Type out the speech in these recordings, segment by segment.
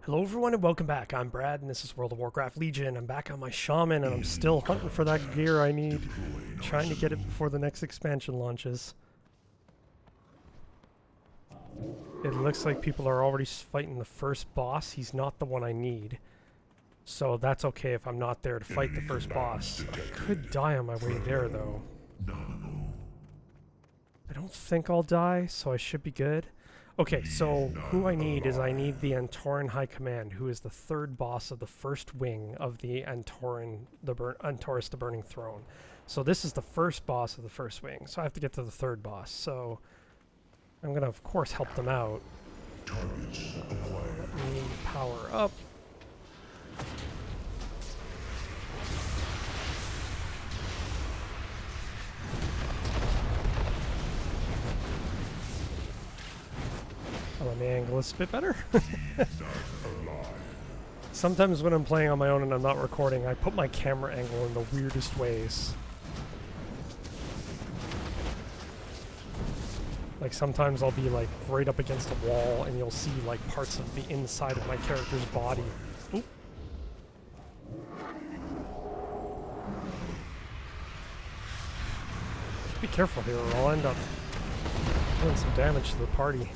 Hello everyone and welcome back. I'm Brad and this is World of Warcraft Legion. I'm back on my shaman and I'm still hunting for that gear I need. Trying to get it before the next expansion launches. It looks like people are already fighting the first boss. He's not the one I need. So that's okay if I'm not there to fight the first boss. I could die on my way there though. I don't think I'll die, so I should be good. Okay, so who I need is I need the Antoran High Command, who is the third boss of the first wing of the Antorus the Burning Throne. So this is the first boss of the first wing, so I have to get to the third boss. So I'm going to, of course, help them out. Let me power up. Let me angle this a bit better. Sometimes when I'm playing on my own and I'm not recording, I put my camera angle in the weirdest ways. Like sometimes I'll be like right up against a wall and you'll see like parts of the inside of my character's body. Oop. Be careful here or I'll end up doing some damage to the party.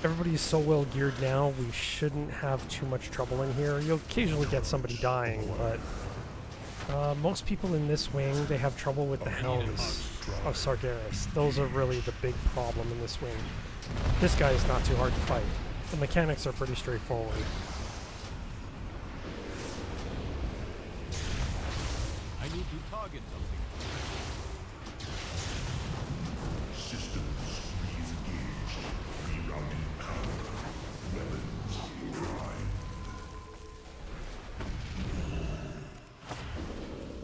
Everybody's so well geared now, we shouldn't have too much trouble in here. You'll occasionally get somebody dying, but most people in this wing, they have trouble with the Hounds of Sargeras. Those are really the big problem in this wing. This guy is not too hard to fight. The mechanics are pretty straightforward. I need to target something.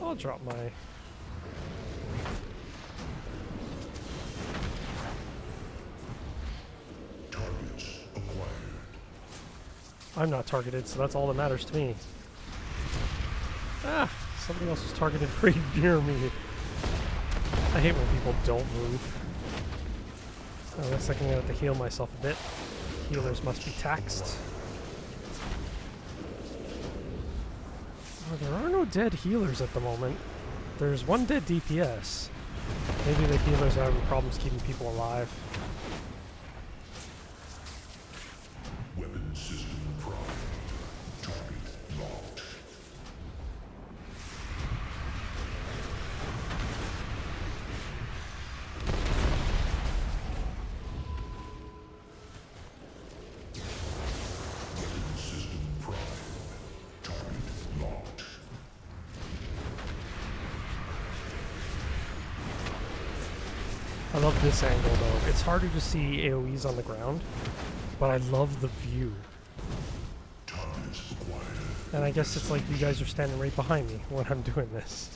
I'll drop my... Targets acquired. I'm not targeted, so that's all that matters to me. Ah! Somebody else was targeted pretty near me. I hate when people don't move. Oh, looks like I'm gonna have to heal myself a bit. Healers must be taxed. Oh, there are no dead healers at the moment. There's one dead DPS. Maybe the healers are having problems keeping people alive. Weapon system prime. Target locked. Weapon system prime. Target locked. I love this angle though. It's harder to see AoEs on the ground, but I love the view. Targets acquired. And I guess it's like you guys are standing right behind me when I'm doing this.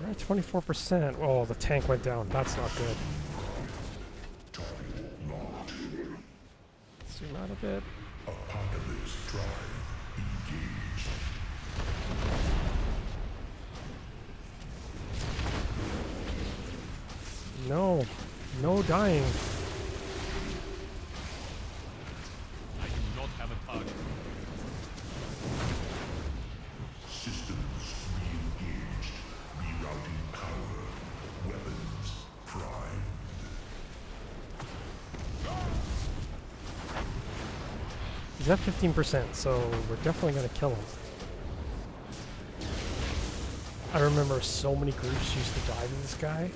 We're at 24%. Oh, the tank went down. That's not good. Target locked. Zoom out a bit. Apocalypse drive engaged. No. No dying. I do not have a target. Systems re-engaged. Rerouting power. Weapons primed. He's at 15%, so we're definitely going to kill him. I remember so many groups used to die to this guy,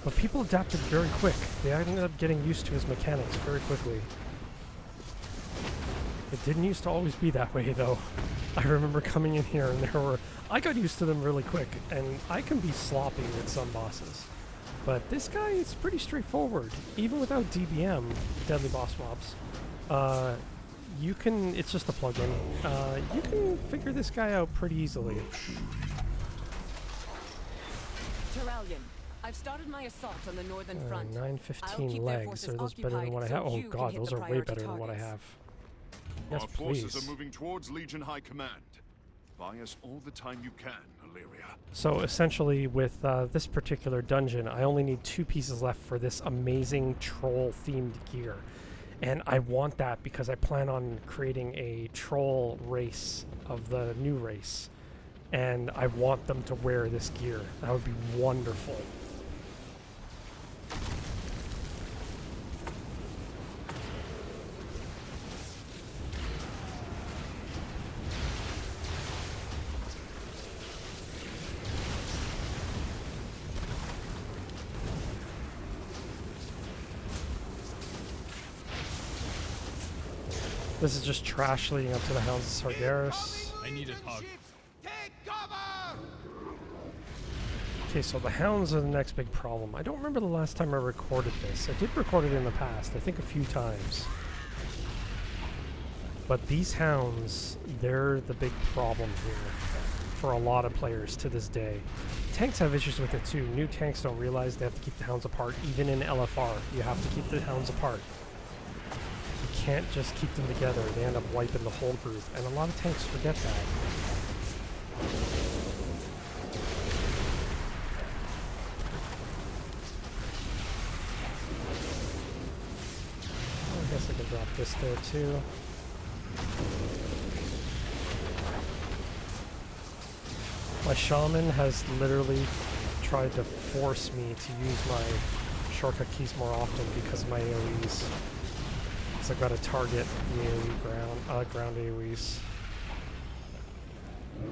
but people adapted very quick. They ended up getting used to his mechanics very quickly. It didn't used to always be that way, though. I remember coming in here and I got used to them really quick, and I can be sloppy with some bosses. But this guy is pretty straightforward. Even without DBM, Deadly Boss Mobs, you can, it's just a plugin, you can figure this guy out pretty easily. Terralion, I've started my assault on the northern front. I'll 915 keep their legs. forces Are those better than occupied what I so have? Oh you can god, hit those the are way priority better than what I targets. have. Yes, Our forces please. are moving towards Legion High Command. Buy us all the time you can, Illyria. So essentially with this particular dungeon, I only need 2 pieces left for this amazing troll-themed gear. And I want that because I plan on creating a troll race of the new race. And I want them to wear this gear. That would be wonderful. This is just trash leading up to the Hounds of Sargeras. I need a target. Okay, so the Hounds are the next big problem. I don't remember the last time I recorded this. I did record it in the past, I think a few times. But these Hounds, they're the big problem here for a lot of players to this day. Tanks have issues with it too. New tanks don't realize they have to keep the Hounds apart. Even in LFR, you have to keep the Hounds apart. You can't just keep them together. They end up wiping the whole group. And a lot of tanks forget that. I guess I can drop this there too. My shaman has literally tried to force me to use my shortcut keys more often because of my AoEs. Because I've got to target the AoE ground AoEs.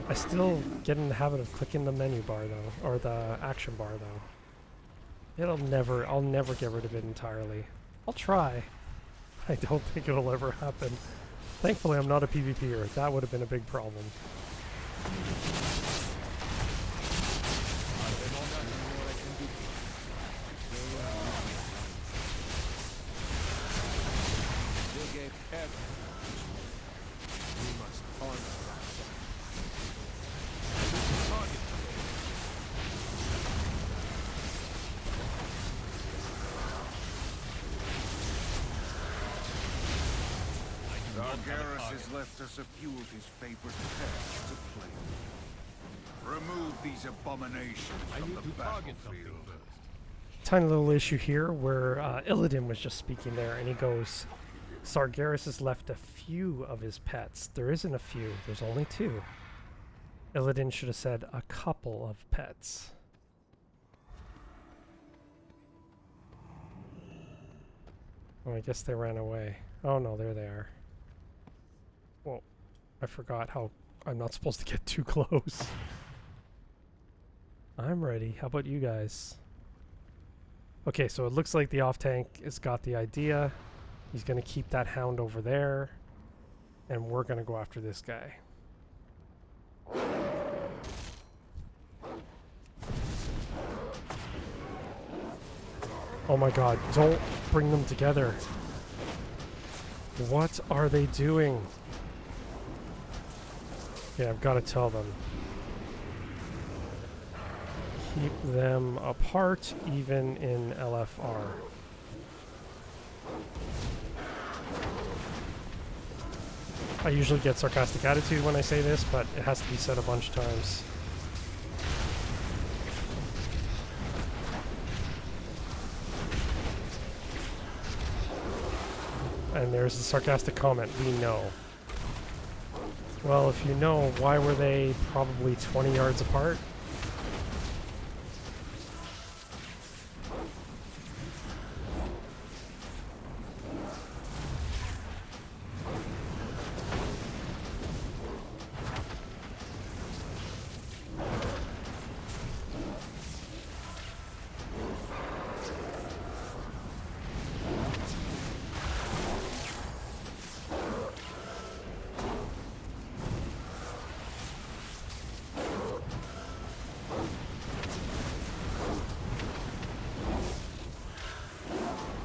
I still get in the habit of clicking the menu bar though, or the action bar though. I'll never get rid of it entirely. I'll try. I don't think it'll ever happen. Thankfully I'm not a PvPer. That would have been a big problem. Sargeras has left us a few of his favorite pets to play with. Remove these abominations I from need the to target something battlefield. first. Tiny little issue here where Illidan was just speaking there and he goes, Sargeras has left a few of his pets. There isn't a few, there's only 2. Illidan should have said a couple of pets. Oh, I guess they ran away. Oh no, there they are. Whoa, I forgot how I'm not supposed to get too close. I'm ready. How about you guys? Okay, so it looks like the off-tank has got the idea. He's going to keep that hound over there. And we're going to go after this guy. Oh my god, don't bring them together. What are they doing? Yeah, I've got to tell them. Keep them apart, even in LFR. I usually get sarcastic attitude when I say this, but it has to be said a bunch of times. And there's the sarcastic comment, we know. Well, if you know, why were they probably 20 yards apart?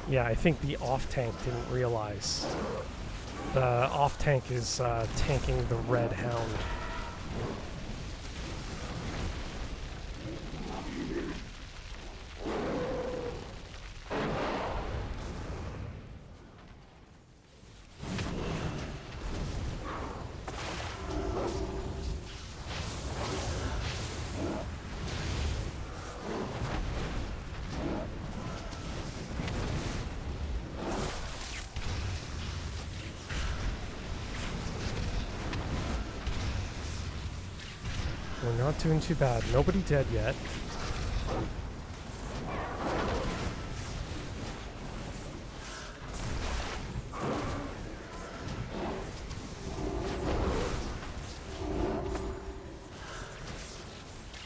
Yeah, I think the off-tank didn't realize. The off-tank is tanking the red hound. not doing too bad. Nobody dead yet.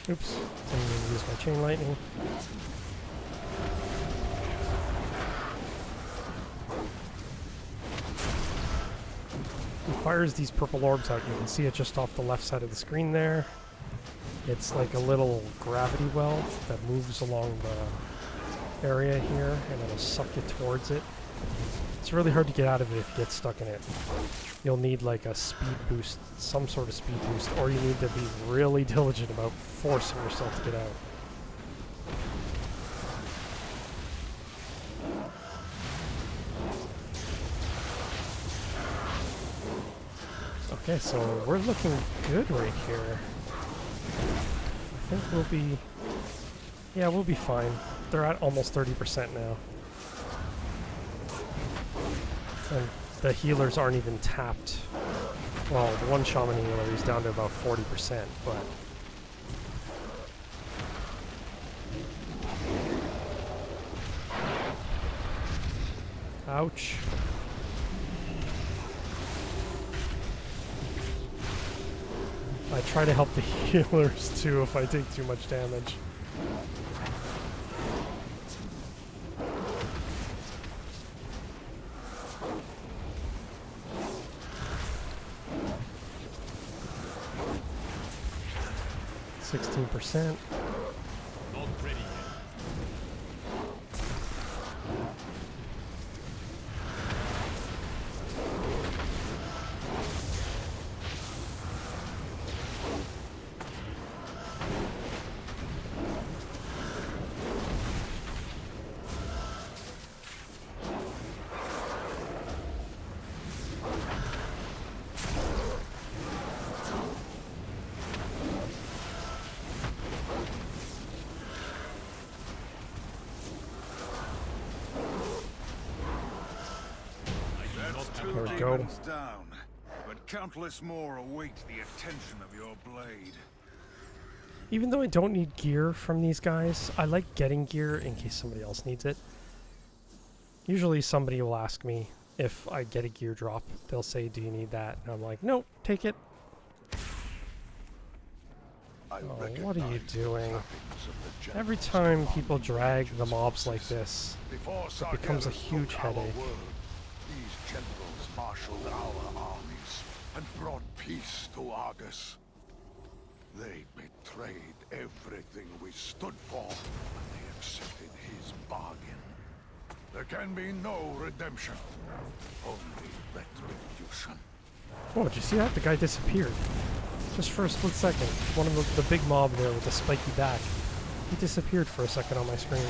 Oops, didn't mean to use my chain lightning. He fires these purple orbs out. You can see it just off the left side of the screen there. It's like a little gravity well that moves along the area here, and it'll suck you towards it. It's really hard to get out of it if you get stuck in it. You'll need like a speed boost, some sort of speed boost, or you need to be really diligent about forcing yourself to get out. Okay, so we're looking good right here. I think we'll be... yeah, we'll be fine. They're at almost 30% now. And the healers aren't even tapped. Well, the one shaman healer is down to about 40%, but... ouch. I try to help the healers too if I take too much damage. %. Not ready yet. There we go. Down, but countless more await the attention of your blade. Even though I don't need gear from these guys, I like getting gear in case somebody else needs it. Usually somebody will ask me if I get a gear drop. They'll say, do you need that? And I'm like, nope, take it. Oh, what are you doing? Every time people drag the mobs like this, it becomes a huge headache. These generals marshaled our armies and brought peace to Argus. They betrayed everything we stood for when they accepted his bargain. There can be no redemption, only retribution. Oh, did you see that? The guy disappeared. Just for a split second. One of the big mob there with the spiky back. He disappeared for a second on my screen.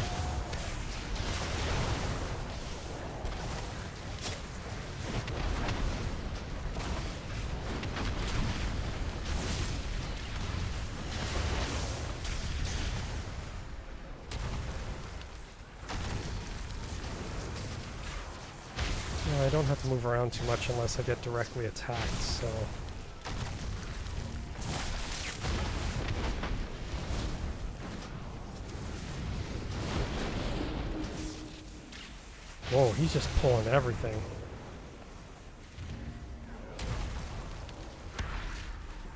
I don't have to move around too much unless I get directly attacked, so... Whoa, he's just pulling everything.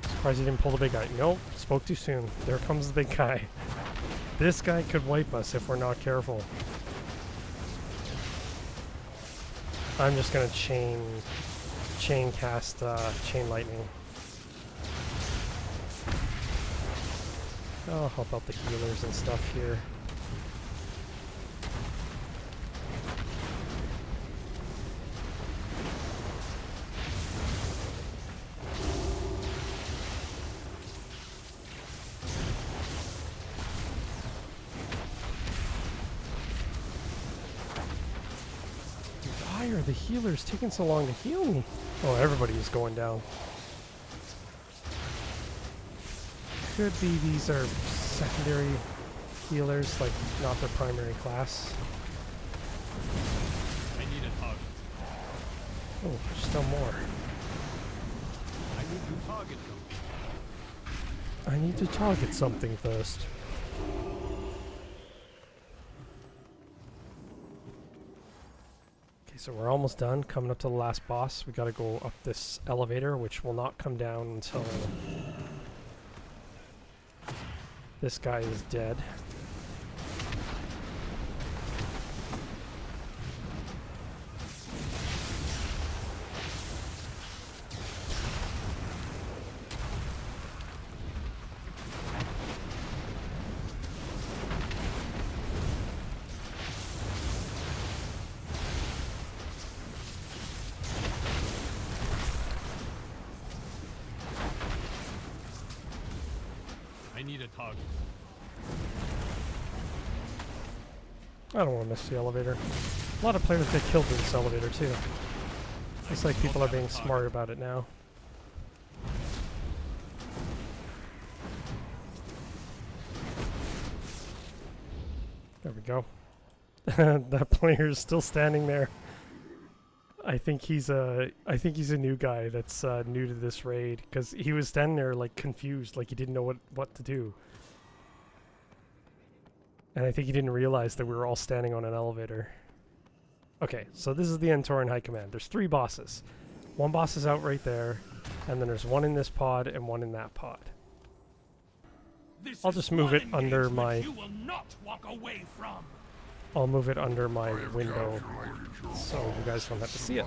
Surprised he didn't pull the big guy. Nope, spoke too soon. There comes the big guy. This guy could wipe us if we're not careful. I'm just gonna chain cast chain lightning. I'll help out the healers and stuff here. Why are the healers taking so long to heal me? Oh, everybody is going down. Could be these are secondary healers, like not their primary class. I need a target. Oh, there's still more. I need to target them. I need to target something first. Okay, so we're almost done. Coming up to the last boss. We gotta go up this elevator, which will not come down until this guy is dead. I need a target. I don't want to miss the elevator. A lot of players get killed in this elevator too. Looks like people are being smart about it now. There we go. That player is still standing there. I think he's a new guy that's new to this raid, because he was standing there like confused, like he didn't know what to do. And I think he didn't realize that we were all standing on an elevator. Okay, so this is the Entoran High Command. There's 3 bosses. One boss is out right there, and then there's one in this pod and one in that pod. I'll just move it under my... You will not walk away from. I'll move it under my window so you guys don't have to see it.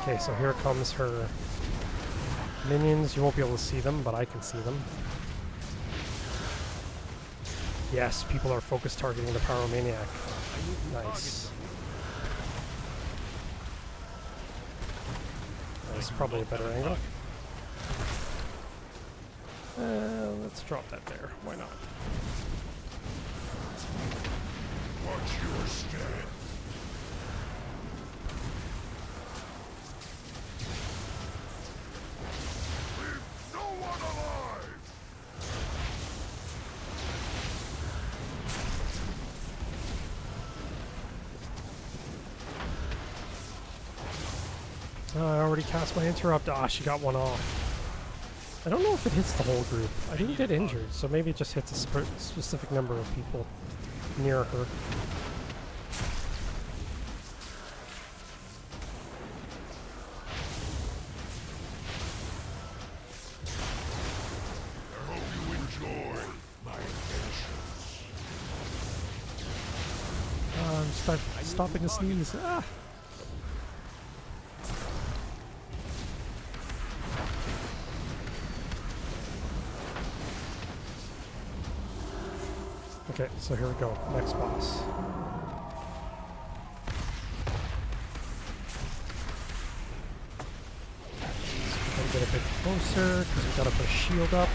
Okay, so here comes her minions. You won't be able to see them, but I can see them. Yes, people are focus targeting the Pyromaniac. Nice. That's probably a better angle. Let's drop that there. Why not? Watch your step. Leave no one alive. I already cast my interrupt. Ah, she got one off. I don't know if it hits the whole group. I didn't get injured, so maybe it just hits a specific number of people near her. I hope you enjoy my adventures. I'm stopping to sneeze. Ah! Okay, so here we go. Next boss. Gotta get a bit closer because we gotta put a shield up.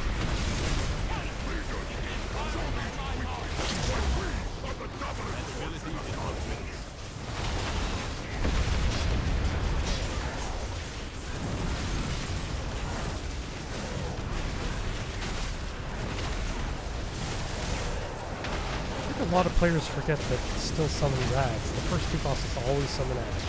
A lot of players forget that it's still summon rads. The first 2 bosses always summon ads.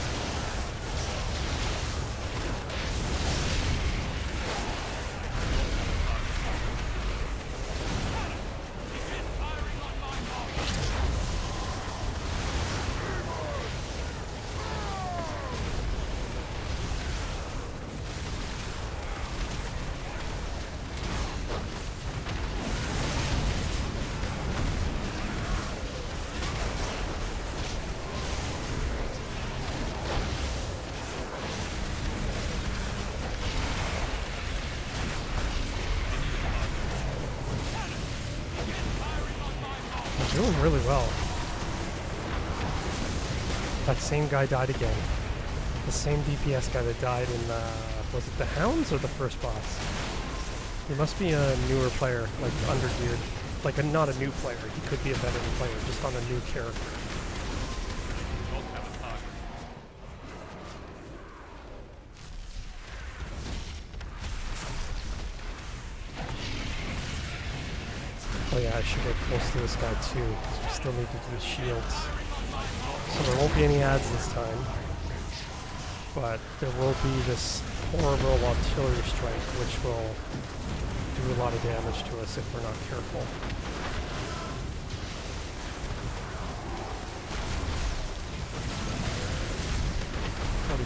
Doing really well. That same guy died again. The same DPS guy that died in was it the Hounds or the first boss? He must be a newer player, like undergeared. Like not a new player. He could be a veteran player, just on a new character. Don't have a target. Oh yeah, I should get close to this guy too, because we still need to do the shields. So there won't be any ads this time. but there will be this horrible artillery strike, which will do a lot of damage to us if we're not careful.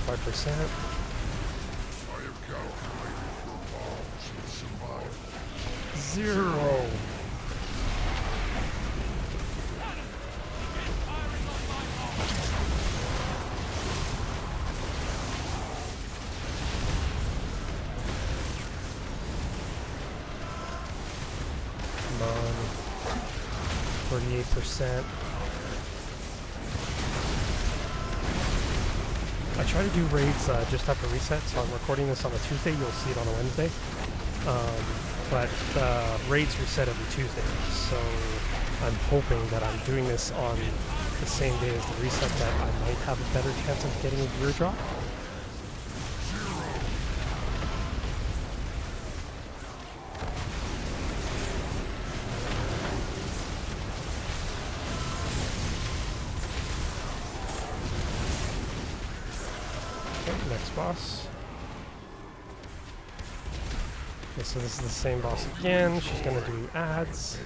%. Zero. Come on. 38%. I try to do raids just after reset, so I'm recording this on a Tuesday. You'll see it on a Wednesday. But raids reset every Tuesday, so I'm hoping that I'm doing this on the same day as the reset, that I might have a better chance of getting a gear drop. Okay, next boss. Okay, so this is the same boss again. She's gonna do ads.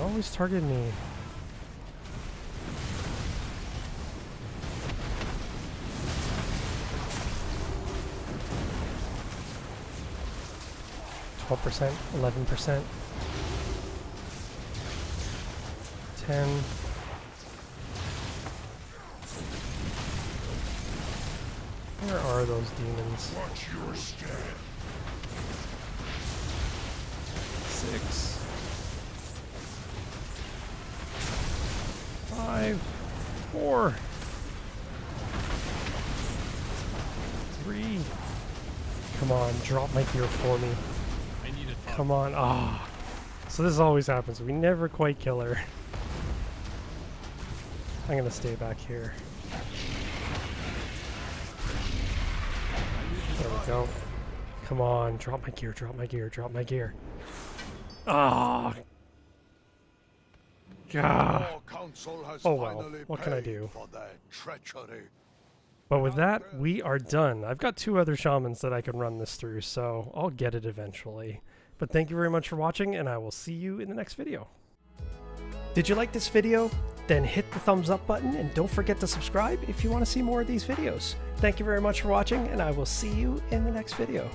Always target me. %, 11%, 10. Where are those demons? Watch your step. 6. 5, 4, 3. Come on, drop my gear for me. I need a top. Come on. Ah. So this always happens. We never quite kill her. I'm gonna stay back here. There we go. Come on, drop my gear, drop my gear, drop my gear. Ah. God. Oh well, what can I do? But with that, we are done. I've got 2 other shamans that I can run this through, so I'll get it eventually. But thank you very much for watching, and I will see you in the next video. Did you like this video? Then hit the thumbs up button, and don't forget to subscribe if you want to see more of these videos. Thank you very much for watching, and I will see you in the next video.